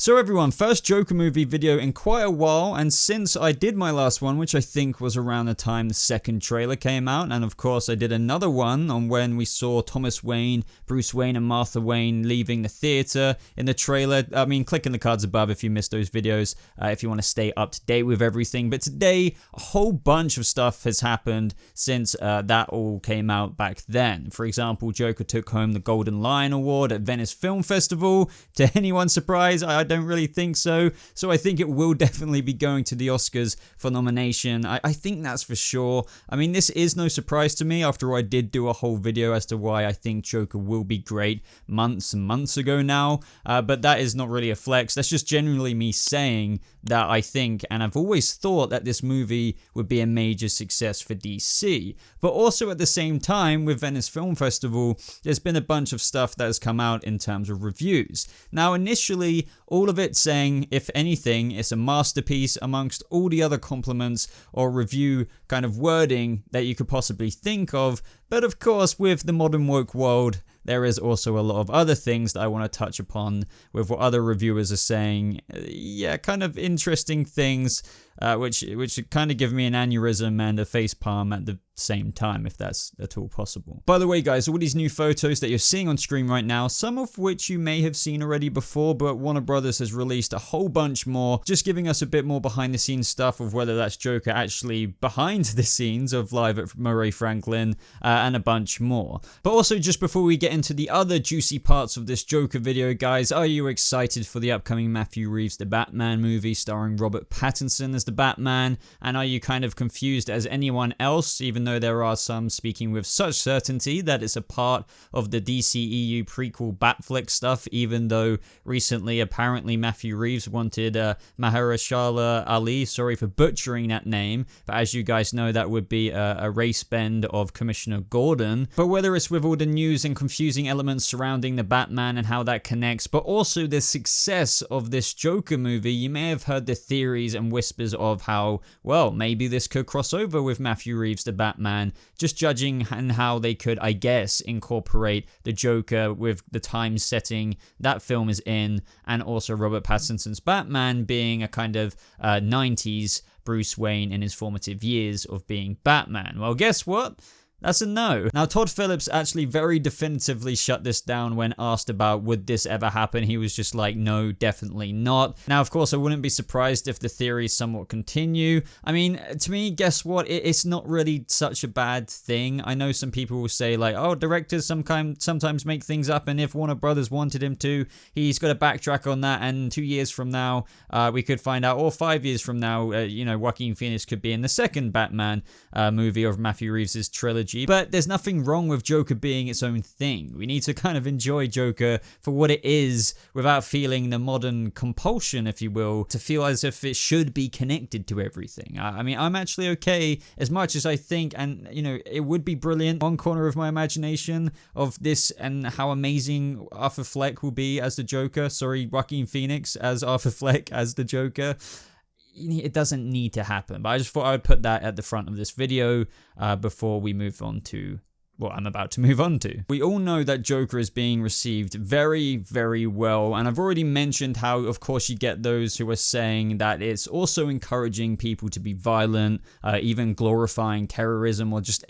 So everyone, first Joker movie video in quite a while, and since I did my last one, which I think was around the time the second trailer came out, and of course I did another one on when we saw Thomas Wayne, Bruce Wayne and Martha Wayne leaving the theater in the trailer. I mean, click in the cards above if you missed those videos, if you want to stay up to date with everything. But today, a whole bunch of stuff has happened since that all came out back then. For example, Joker took home the Golden Lion Award at Venice Film Festival. To anyone's surprise, I don't really think so. So I think it will definitely be going to the Oscars for nomination. I think that's for sure. I mean, this is no surprise to me after I did do a whole video as to why I think Joker will be great months and months ago now. But that is not really a flex. That's just genuinely me saying that I think, and I've always thought that this movie would be a major success for DC. But also at the same time, with Venice Film Festival, there's been a bunch of stuff that has come out in terms of reviews. Now, initially, all of it saying, if anything, it's a masterpiece amongst all the other compliments or review kind of wording that you could possibly think of. But of course, with the modern woke world, there is also a lot of other things that I want to touch upon with what other reviewers are saying. Yeah, kind of interesting things, which kind of give me an aneurysm and a facepalm at the same time, if that's at all possible. By the way, guys, all these new photos that you're seeing on screen right now, some of which you may have seen already before, but Warner Brothers has released a whole bunch more, just giving us a bit more behind the scenes stuff of whether that's Joker actually behind the scenes of Live at Murray Franklin, and a bunch more. But also, just before we get into the other juicy parts of this Joker video, guys, are you excited for the upcoming Matthew Reeves The Batman movie starring Robert Pattinson as the Batman? And are you kind of confused as anyone else, even though there are some speaking with such certainty that it's a part of the DCEU prequel Batfleck stuff, even though recently apparently Matthew Reeves wanted Mahershala Ali, sorry for butchering that name, but as you guys know, that would be a race bend of Commissioner Gordon. But whether it's with all the news and confusing elements surrounding the Batman and how that connects, but also the success of this Joker movie, you may have heard the theories and whispers of how, well, maybe this could cross over with Matthew Reeves the Batman, just judging and how they could, I guess, incorporate the Joker with the time setting that film is in, and also Robert Pattinson's Batman being a kind of 90s Bruce Wayne in his formative years of being Batman. Well, guess what? That's a no. Now, Todd Phillips actually very definitively shut this down when asked about would this ever happen. He was just like, no, definitely not. Now, of course, I wouldn't be surprised if the theories somewhat continue. I mean, to me, guess what? It's not really such a bad thing. I know some people will say like, oh, directors sometimes make things up, and if Warner Brothers wanted him to, he's got to backtrack on that, and 2 years from now, we could find out, or 5 years from now, Joaquin Phoenix could be in the second Batman movie of Matthew Reeves' trilogy. But there's nothing wrong with Joker being its own thing. We need to kind of enjoy Joker for what it is without feeling the modern compulsion, if you will, to feel as if it should be connected to everything. I mean, I'm actually okay as much as I think, and it would be brilliant. One corner of my imagination of this and how amazing Arthur Fleck will be as the Joker. Sorry, Joaquin Phoenix as Arthur Fleck as the Joker. It doesn't need to happen, but I just thought I would put that at the front of this video before we move on to what I'm about to move on to. We all know that Joker is being received very, very well, and I've already mentioned how, of course, you get those who are saying that it's also encouraging people to be violent, even glorifying terrorism or just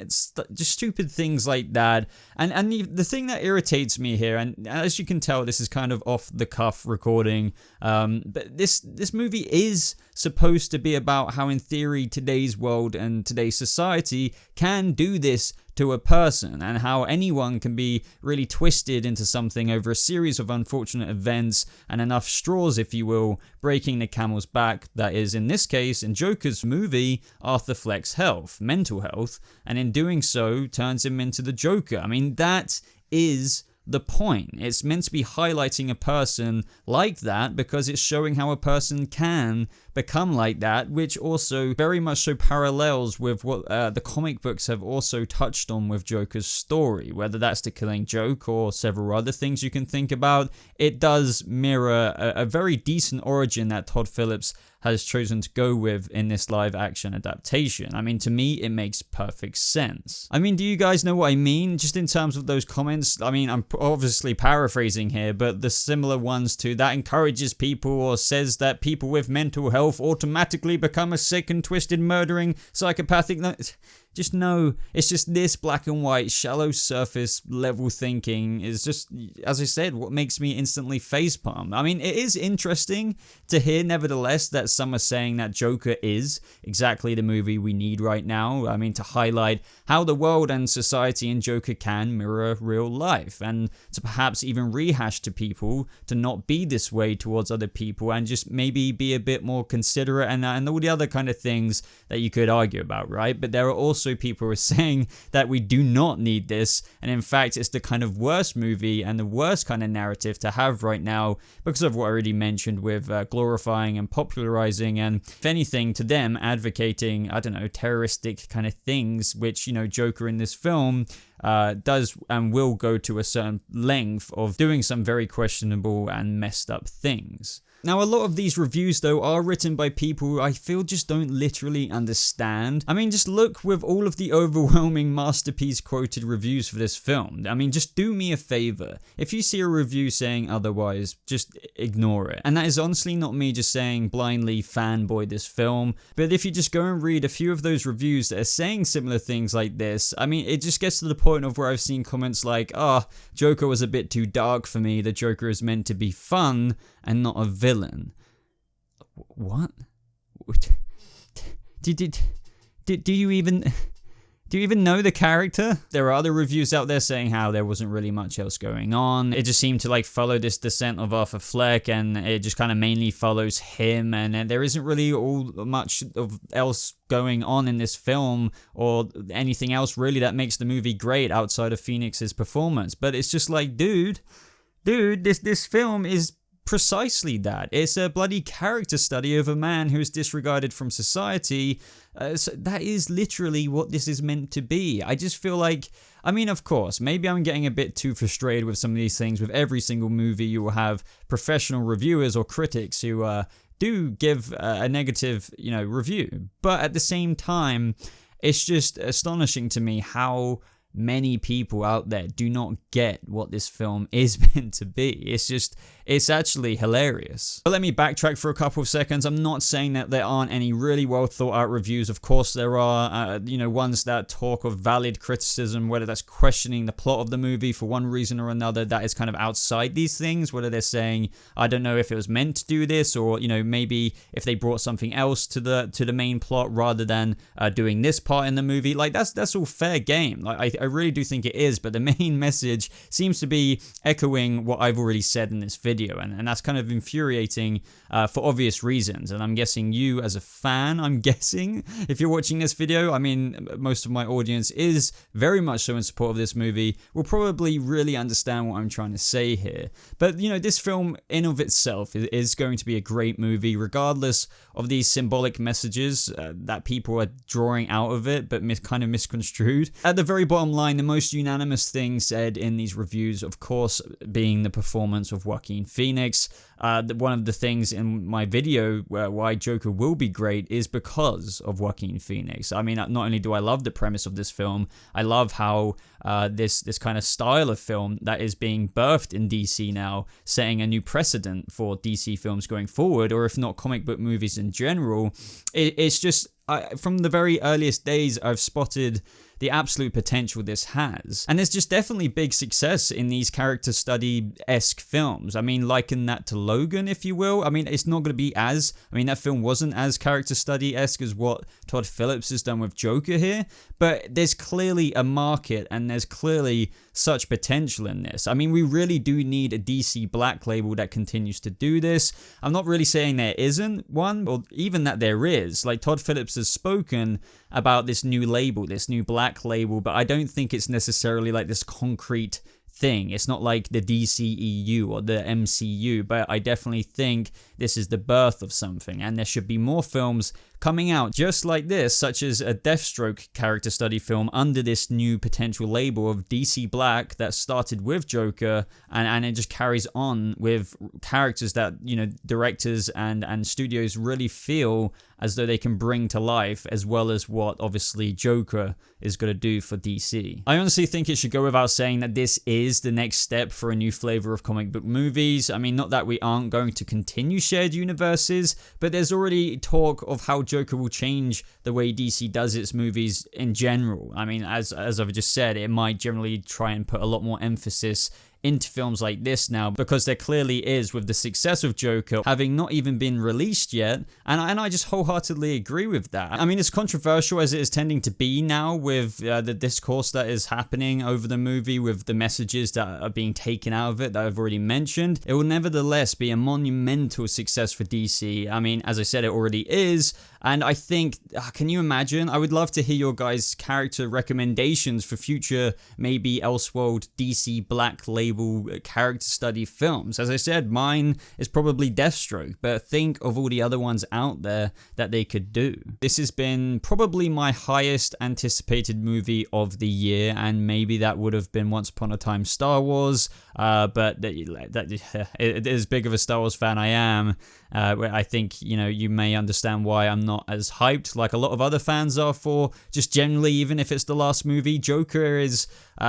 stupid things like that. And the thing that irritates me here, and as you can tell, this is kind of off the cuff recording, but this movie is supposed to be about how, in theory, today's world and today's society can do this to a person, and how anyone can be really twisted into something over a series of unfortunate events and enough straws, if you will, breaking the camel's back, that is, in this case, in Joker's movie, Arthur Fleck's mental health, and in doing so, turns him into the Joker. I mean, that is the point. It's meant to be highlighting a person like that because it's showing how a person can become like that, which also very much so parallels with what the comic books have also touched on with Joker's story, whether that's The Killing Joke or several other things you can think about. It does mirror a very decent origin that Todd Phillips has chosen to go with in this live action adaptation. I mean, to me, it makes perfect sense. I mean, do you guys know what I mean? Just in terms of those comments, I mean, I'm obviously paraphrasing here, but the similar ones to that encourages people or says that people with mental health automatically become a sick and twisted, murdering, psychopathic. No, it's just this black and white, shallow surface level thinking is just, as I said, what makes me instantly facepalm. I mean, it is interesting to hear, nevertheless, that some are saying that Joker is exactly the movie we need right now. I mean, to highlight how the world and society in Joker can mirror real life, and to perhaps even rehash to people to not be this way towards other people and just maybe be a bit more considerate and all the other kind of things that you could argue about, right? But there are also people who are saying that we do not need this, and in fact it's the kind of worst movie and the worst kind of narrative to have right now because of what I already mentioned with glorifying and popularizing, and if anything to them advocating, I don't know, terroristic kind of things, which, you know, Joker in this film does and will go to a certain length of doing some very questionable and messed up things. Now, a lot of these reviews, though, are written by people who I feel just don't literally understand. I mean, just look with all of the overwhelming masterpiece quoted reviews for this film. I mean, just do me a favor. If you see a review saying otherwise, just ignore it. And that is honestly not me just saying blindly fanboy this film, but if you just go and read a few of those reviews that are saying similar things like this, I mean, it just gets to the point of where I've seen comments like, Joker was a bit too dark for me, the Joker is meant to be fun and not a villain. What? Do you even know the character? There are other reviews out there saying how there wasn't really much else going on. It just seemed to like follow this descent of Arthur Fleck, and it just kind of mainly follows him, and there isn't really all much of else going on in this film or anything else really that makes the movie great outside of Phoenix's performance. But it's just like, dude, this film is precisely that. It's a bloody character study of a man who is disregarded from society. So that is literally what this is meant to be. I just feel like, I mean, of course, maybe I'm getting a bit too frustrated with some of these things. With every single movie, you will have professional reviewers or critics who do give a negative, review. But at the same time, it's just astonishing to me how many people out there do not get what this film is meant to be. It's actually hilarious. But let me backtrack for a couple of seconds. I'm not saying that there aren't any really well thought out reviews. Of course there are, ones that talk of valid criticism, whether that's questioning the plot of the movie for one reason or another that is kind of outside these things, whether they're saying, I don't know if it was meant to do this, or, maybe if they brought something else to the main plot rather than doing this part in the movie. Like, that's all fair game. Like, I really do think it is, but the main message seems to be echoing what I've already said in this video, and that's kind of infuriating for obvious reasons. And I'm guessing you as a fan, if you're watching this video, I mean, most of my audience is very much so in support of this movie, will probably really understand what I'm trying to say here. But, this film in of itself is going to be a great movie, regardless of these symbolic messages that people are drawing out of it, but kind of misconstrued. At the very bottom line, the most unanimous thing said in these reviews, of course, being the performance of Joaquin Phoenix. One of the things in my video why Joker will be great is because of Joaquin Phoenix. I mean, not only do I love the premise of this film, I love how this kind of style of film that is being birthed in DC now, setting a new precedent for DC films going forward, or if not comic book movies in general. It's just, from the very earliest days, I've spotted the absolute potential this has. And there's just definitely big success in these character study-esque films. I mean, liken that to Logan, if you will. I mean, it's not going to be that film wasn't as character study-esque as what Todd Phillips has done with Joker here, but there's clearly a market and there's clearly such potential in this. I mean, we really do need a DC Black label that continues to do this. I'm not really saying there isn't one, or even that there is. Like, Todd Phillips has spoken about this new label, this new Black label, but I don't think it's necessarily like this concrete thing. It's not like the DCEU or the MCU, but I definitely think this is the birth of something, and there should be more films coming out just like this, such as a Deathstroke character study film under this new potential label of DC Black that started with Joker, and it just carries on with characters that, directors and studios really feel as though they can bring to life, as well as what obviously Joker is going to do for DC. I honestly think it should go without saying that this is is the next step for a new flavor of comic book movies. I mean, not that we aren't going to continue shared universes, but there's already talk of how Joker will change the way DC does its movies in general. I mean, as I've just said, it might generally try and put a lot more emphasis into films like this now, because there clearly is, with the success of Joker having not even been released yet, and I just wholeheartedly agree with that. I mean, as controversial as it is tending to be now with the discourse that is happening over the movie, with the messages that are being taken out of it that I've already mentioned, it will nevertheless be a monumental success for DC. I mean, as I said, it already is, and I think, can you imagine? I would love to hear your guys' character recommendations for future, maybe Elseworld DC Black Label character study films. As I said, mine is probably Deathstroke, but think of all the other ones out there that they could do. This has been probably my highest anticipated movie of the year, and maybe that would have been Once Upon a Time Star Wars, but as big of a Star Wars fan I am, I think, you may understand why I'm not as hyped like a lot of other fans are for just generally, even if it's the last movie. Joker is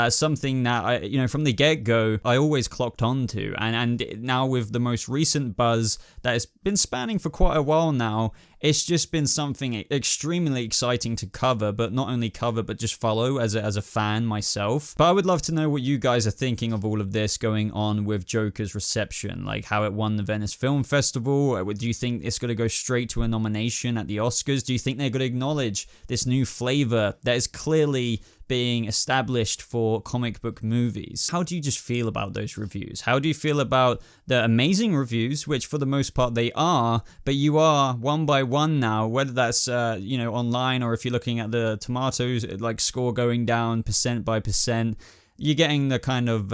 something that from the get-go I always clocked on to, and now with the most recent buzz that has been spanning for quite a while now, it's just been something extremely exciting to cover, but not only cover, but just follow as a fan myself. But I would love to know what you guys are thinking of all of this going on with Joker's reception, like how it won the Venice Film Festival. Do you think it's going to go straight to a nomination at the Oscars? Do you think they're going to acknowledge this new flavor that is clearly being established for comic book movies? How do you just feel about those reviews? How do you feel about the amazing reviews, which for the most part they are, but you are one by one now, whether that's online, or if you're looking at the tomatoes like score going down percent by percent, you're getting the kind of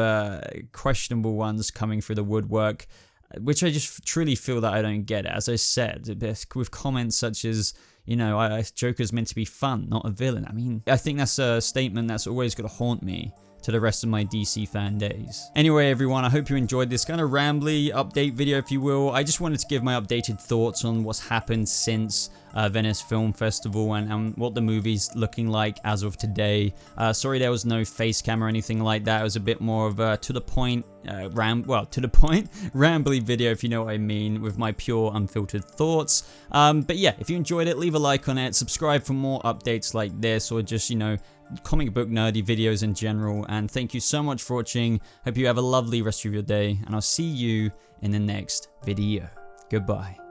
questionable ones coming through the woodwork, which I just truly feel that I don't get it. As I said, with comments such as, Joker's meant to be fun, not a villain. I mean, I think that's a statement that's always going to haunt me to the rest of my DC fan days. Anyway, everyone, I hope you enjoyed this kind of rambly update video, if you will. I just wanted to give my updated thoughts on what's happened since Venice Film Festival and what the movie's looking like as of today. Sorry there was no face cam or anything like that. It was a bit more of a to the point rambly video, if you know what I mean, with my pure unfiltered thoughts. But yeah, if you enjoyed it, leave a like on it, subscribe for more updates like this, or just comic book nerdy videos in general. And thank you so much for watching. Hope you have a lovely rest of your day, and I'll see you in the next video. Goodbye.